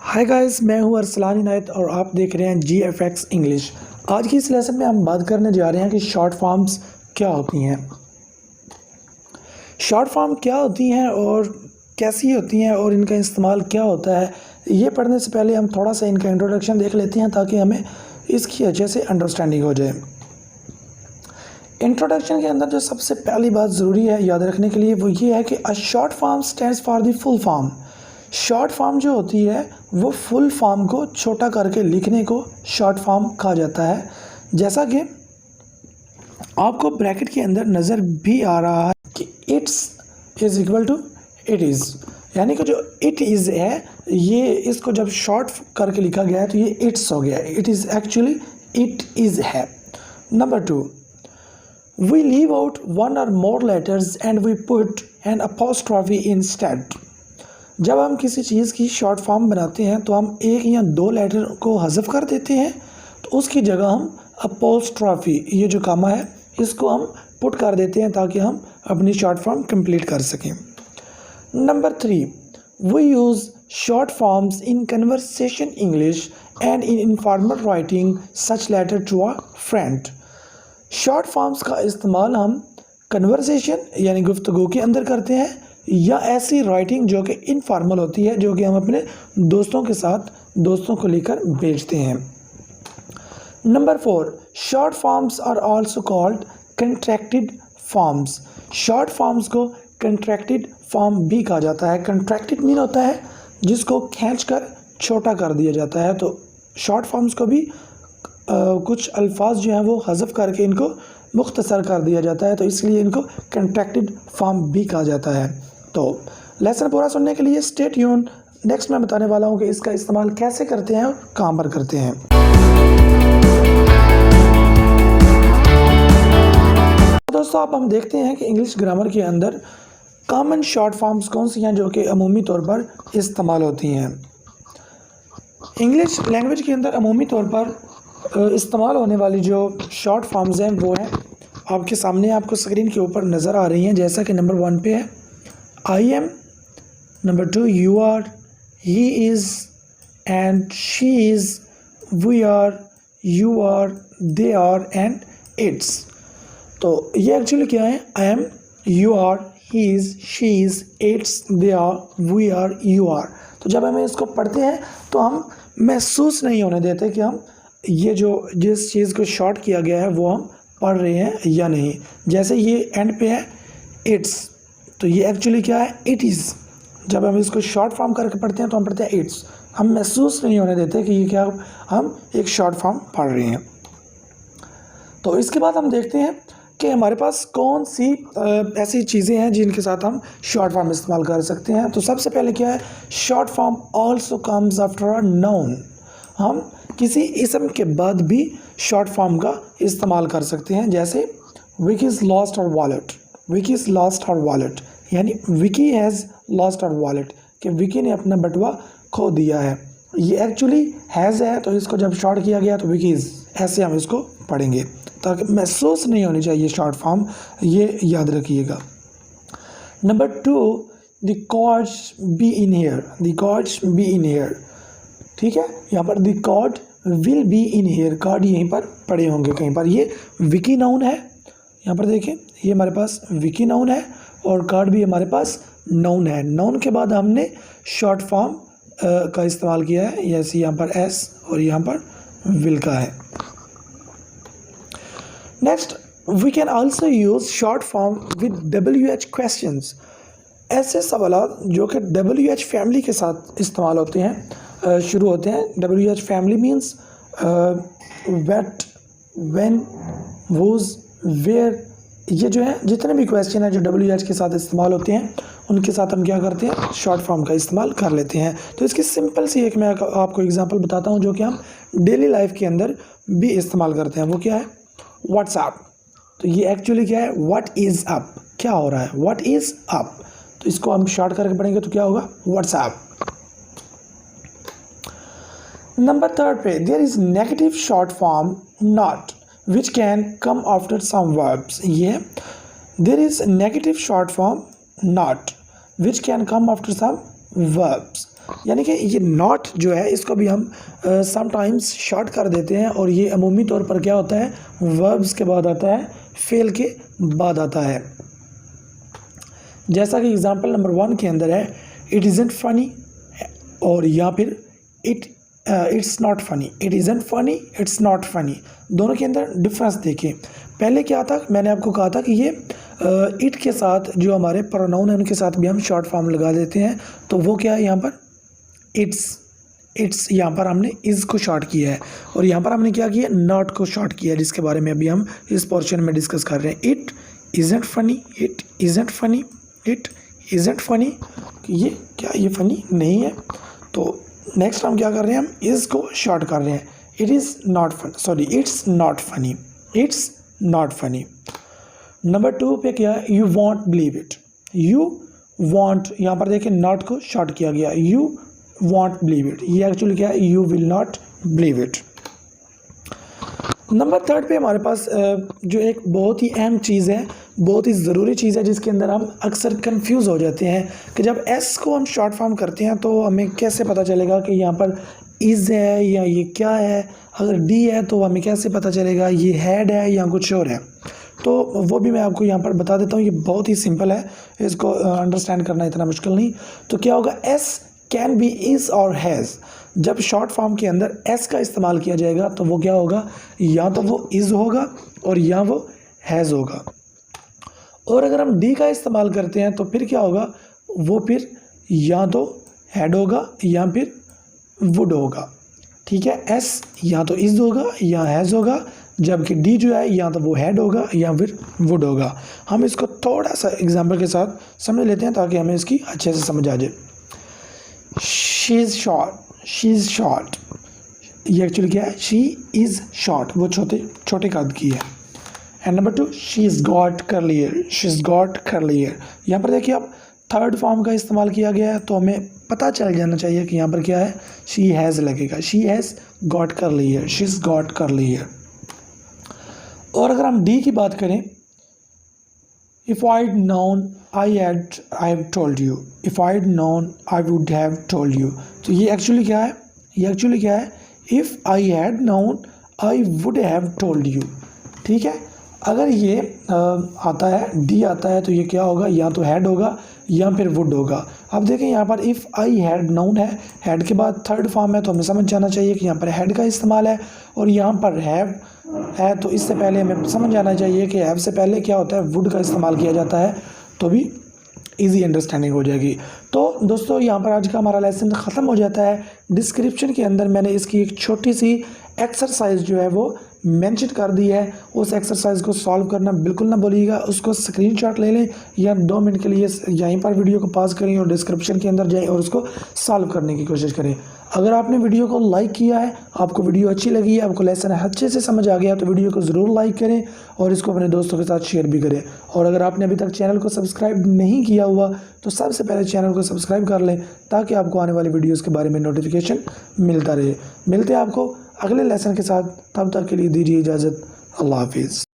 Hi guys, मैं हूं अरसलान इनायत और आप देख रहे हैं GFX इंग्लिश। आज की इस लेसन में हम बात करने जा रहे हैं कि शॉर्ट फॉर्म्स क्या होती हैं। शॉर्ट फॉर्म क्या होती हैं और कैसी होती हैं और इनका इस्तेमाल क्या होता है, ये पढ़ने से पहले हम थोड़ा सा इनका इंट्रोडक्शन देख लेते हैं ताकि हमें इसकी अच्छे से अंडरस्टैंडिंग हो जाए। इंट्रोडक्शन के अंदर जो सबसे पहली बात ज़रूरी है याद रखने के लिए वो ये है कि a short form stands for the full form. Short form जो होती है वो फुल फॉर्म को छोटा करके लिखने को शॉर्ट फॉर्म कहा जाता है। जैसा कि आपको ब्रैकेट के अंदर नज़र भी आ रहा है कि it's is equal to it is, यानी कि जो इट इज़ है ये इसको जब शॉर्ट करके लिखा गया है तो ये इट्स हो गया। It is actually it is है। Number 2, we leave out one or more letters and we put an apostrophe instead। जब हम किसी चीज़ की शॉर्ट फॉर्म बनाते हैं तो हम एक या दो लेटर को हज़फ कर देते हैं, तो उसकी जगह हम अपोस्ट्रॉफी, ये जो कामा है, इसको हम पुट कर देते हैं ताकि हम अपनी शॉर्ट फॉर्म कंप्लीट कर सकें। Number 3, we use short forms in conversation English and in informal writing such letter to a friend। Short forms का इस्तेमाल हम कन्वर्सेशन यानी गुफ्तगू के अंदर करते हैं या ऐसी राइटिंग जो कि इनफॉर्मल होती है, जो कि हम अपने दोस्तों के साथ दोस्तों को लेकर भेजते हैं। Number 4, short forms are also called contracted forms. Short forms को कंट्रैक्टेड फॉर्म भी कहा जाता है। कंट्रैक्टेड मीन होता है जिसको खींचकर छोटा कर दिया जाता है, तो शॉर्ट फॉर्म्स को भी कुछ अल्फाज जो हैं वो हज़फ करके इनको मुख्तसर कर दिया जाता है, तो इसलिए इनको कंट्रैक्टेड फॉर्म भी कहा जाता है। तो लेसन पूरा सुनने के लिए स्टे ट्यून। नेक्स्ट मैं बताने वाला हूँ कि इसका इस्तेमाल कैसे करते हैं और कहाँ पर करते हैं। दोस्तों, अब हम देखते हैं कि इंग्लिश ग्रामर के अंदर कॉमन शॉर्ट फॉर्म्स कौन सी हैं जो कि अमूमी तौर पर इस्तेमाल होती हैं। इंग्लिश लैंग्वेज के अंदर अमूमी तौर पर इस्तेमाल होने वाली जो शॉर्ट फॉर्म्स हैं वो हैं आपके सामने, आपको स्क्रीन के ऊपर नज़र आ रही हैं। जैसा कि नंबर 1 पे है I am, number 2 you are, he is and she is, we are, you are, they are and it's. तो ये एक्चुअली क्या है? I am, you are, he is, she is, it's, they are, we are, you are. तो जब हम इसको पढ़ते हैं तो हम महसूस नहीं होने देते कि हम ये जो जिस चीज़ को शॉर्ट किया गया है वो हम पढ़ रहे हैं या नहीं। जैसे ये एंड पे है इट्स, तो ये एक्चुअली क्या है? It is. जब हम इसको शॉर्ट फॉर्म करके पढ़ते हैं तो हम पढ़ते हैं इट्स। हम महसूस नहीं होने देते कि ये क्या, हम एक शॉर्ट फॉर्म पढ़ रहे हैं। तो इसके बाद हम देखते हैं कि हमारे पास कौन सी ऐसी चीज़ें हैं जिनके साथ हम शॉर्ट फॉर्म इस्तेमाल कर सकते हैं। तो सबसे पहले क्या है? Short form also comes after a noun. हम किसी इसम के बाद भी शॉर्ट फॉर्म का इस्तेमाल कर सकते हैं। जैसे विकी इज़ लॉस्ट और वॉलेट, विकी इज़ लॉस्ट और वॉलेट, यानी विकी हैज़ लॉस्ट और वॉलेट, कि विकी ने अपना बटुआ खो दिया है। ये एक्चुअली हैज़ है, तो इसको जब शॉर्ट किया गया तो विकी इज़, ऐसे हम इसको पढ़ेंगे ताकि महसूस नहीं होनी चाहिए शॉर्ट फॉर्म, ये याद रखिएगा। Number 2, the cards be in here, the cards be in here, ठीक है। यहाँ पर the card will be in here, card यहीं पर पड़े होंगे कहीं पर। ये विकी नाउन है, यहाँ पर देखें, ये हमारे पास विकी नाउन है और कार्ड भी हमारे पास नाउन है। नाउन के बाद हमने शॉर्ट फॉर्म का इस्तेमाल किया है, जैसे यहाँ पर एस और यहाँ पर विल का है। Next, we can also use short form with WH questions. ऐसे सवालात जो कि WH फैमिली के साथ इस्तेमाल होते हैं, शुरू होते हैं। WH family means what, when, was, where, ये जो है जितने भी क्वेश्चन हैं जो WH के साथ इस्तेमाल होते हैं उनके साथ हम क्या करते हैं? शॉर्ट फॉर्म का इस्तेमाल कर लेते हैं। तो इसकी सिंपल सी एक मैं आपको एग्जांपल बताता हूँ जो कि हम डेली लाइफ के अंदर भी इस्तेमाल करते हैं। वो क्या है? व्हाट्सएप। तो ये एक्चुअली क्या है? व्हाट इज़ अप, क्या हो रहा है? व्हाट इज़ अप, तो इसको हम शॉर्ट करके पढ़ेंगे तो क्या होगा? व्हाट्सएप। नंबर 3 पे there is negative short form not which can come after some verbs. ये there is negative short form not which can come after some verbs। यानी कि ये नॉट जो है इसको भी हम समटाइम्स शॉर्ट कर देते हैं, और ये अमूमी तौर पर क्या होता है, वर्ब्स के बाद आता है, फेल के बाद आता है। जैसा कि एग्जांपल नंबर 1 के अंदर है, इट इज़ंट फनी, और या फिर it's not funny, it isn't funny, it's not funny. दोनों के अंदर डिफरेंस देखें। पहले क्या था, मैंने आपको कहा था कि ये इट के साथ जो हमारे प्रोनाउन है उनके साथ भी हम शॉर्ट फॉर्म लगा देते हैं। तो वो क्या है, यहाँ पर इट्स यहाँ पर हमने इज़ को शॉर्ट किया है, और यहाँ पर हमने क्या किया, नॉट को शॉर्ट किया है, जिसके बारे में अभी हम इस पोर्शन में डिस्कस कर रहे हैं। It isn't funny, it isn't funny, it isn't funny, ये क्या, ये फनी नहीं है। तो नेक्स्ट हम क्या कर रहे हैं, हम इज़ को शॉर्ट कर रहे हैं। It is not funny, sorry it's not funny, it's not funny. Number 2 पे क्या है, you won't believe it, you want, यहाँ पर देखिए नॉट को शॉर्ट किया गया, यू वॉन्ट बिलीव इट, ये एक्चुअली क्या है, you will not believe it. Number 3 पे हमारे पास जो एक बहुत ही अहम चीज़ है, बहुत ही ज़रूरी चीज़ है, जिसके अंदर हम अक्सर कंफ्यूज हो जाते हैं कि जब एस को हम शॉर्ट फॉर्म करते हैं तो हमें कैसे पता चलेगा कि यहाँ पर इज़ है या ये क्या है। अगर डी है तो हमें कैसे पता चलेगा ये हैड है या कुछ और है। तो वो भी मैं आपको यहाँ पर बता देता हूँ, ये बहुत ही सिंपल है, इसको अंडरस्टैंड करना इतना मुश्किल नहीं। तो क्या होगा, एस कैन बी इज़ और हैज़। जब शॉर्ट फॉर्म के अंदर एस का इस्तेमाल किया जाएगा तो वो क्या होगा, या तो वो इज़ होगा और या वो हैज़ होगा। और अगर हम डी का इस्तेमाल करते हैं तो फिर क्या होगा, वो फिर या तो हैड होगा या फिर वुड होगा। ठीक है, एस या तो इज़ होगा या हैज़ होगा, जबकि डी जो है या तो वो हैड होगा या फिर वुड होगा। हम इसको थोड़ा सा एग्जाम्पल के साथ समझ लेते हैं ताकि हमें इसकी अच्छे से समझ आ जाए। She is short, she is short, ये एक्चुअली क्या है, शी इज़ शॉर्ट, वो छोटे कद की है। And number 2, she is got curly hair, she is got curly hair. यहाँ पर देखिए आप थर्ड फॉर्म का इस्तेमाल किया गया है, तो हमें पता चल जाना चाहिए कि यहाँ पर क्या है, शी हैज़ लगेगा, she has got curly hair, she is got curly hair. और अगर हम डी की बात करें, if I had known I have told you, if I had known I would have told you. तो ये एक्चुअली क्या है, ये एक्चुअली क्या है, if I had known I would have told you. ठीक है, अगर ये आता है, डी आता है, तो ये क्या होगा, या तो हैड होगा या फिर वुड होगा। अब देखें यहाँ पर इफ़ आई हैड नोन है, हैड के बाद थर्ड फॉर्म है, तो हमें समझ जाना चाहिए कि यहाँ पर हैड का इस्तेमाल है, और यहाँ पर हैव है, तो इससे पहले हमें समझ जाना चाहिए कि हैव से पहले क्या होता है, वुड का इस्तेमाल किया जाता है, तो भी इजी अंडरस्टैंडिंग हो जाएगी। तो दोस्तों यहाँ पर आज का हमारा लेसन ख़त्म हो जाता है। डिस्क्रिप्शन के अंदर मैंने इसकी एक छोटी सी एक्सरसाइज जो है वो मेंशन कर दी है, उस एक्सरसाइज को सॉल्व करना बिल्कुल ना भूलिएगा। उसको स्क्रीनशॉट ले लें या 2 मिनट के लिए यहीं पर वीडियो को पॉज करें और डिस्क्रिप्शन के अंदर जाएं और उसको सॉल्व करने की कोशिश करें। अगर आपने वीडियो को लाइक किया है, आपको वीडियो अच्छी लगी है, आपको लेसन अच्छे से समझ आ गया, तो वीडियो को ज़रूर लाइक करें और इसको अपने दोस्तों के साथ शेयर भी करें। और अगर आपने अभी तक चैनल को सब्सक्राइब नहीं किया हुआ तो सबसे पहले चैनल को सब्सक्राइब कर लें ताकि आपको आने वाली वीडियोज़ के बारे में नोटिफिकेशन मिलता रहे। मिलते हैं आपको अगले लेसन के साथ, तब तक के लिए दीजिए इजाज़त। अल्लाह हाफिज़।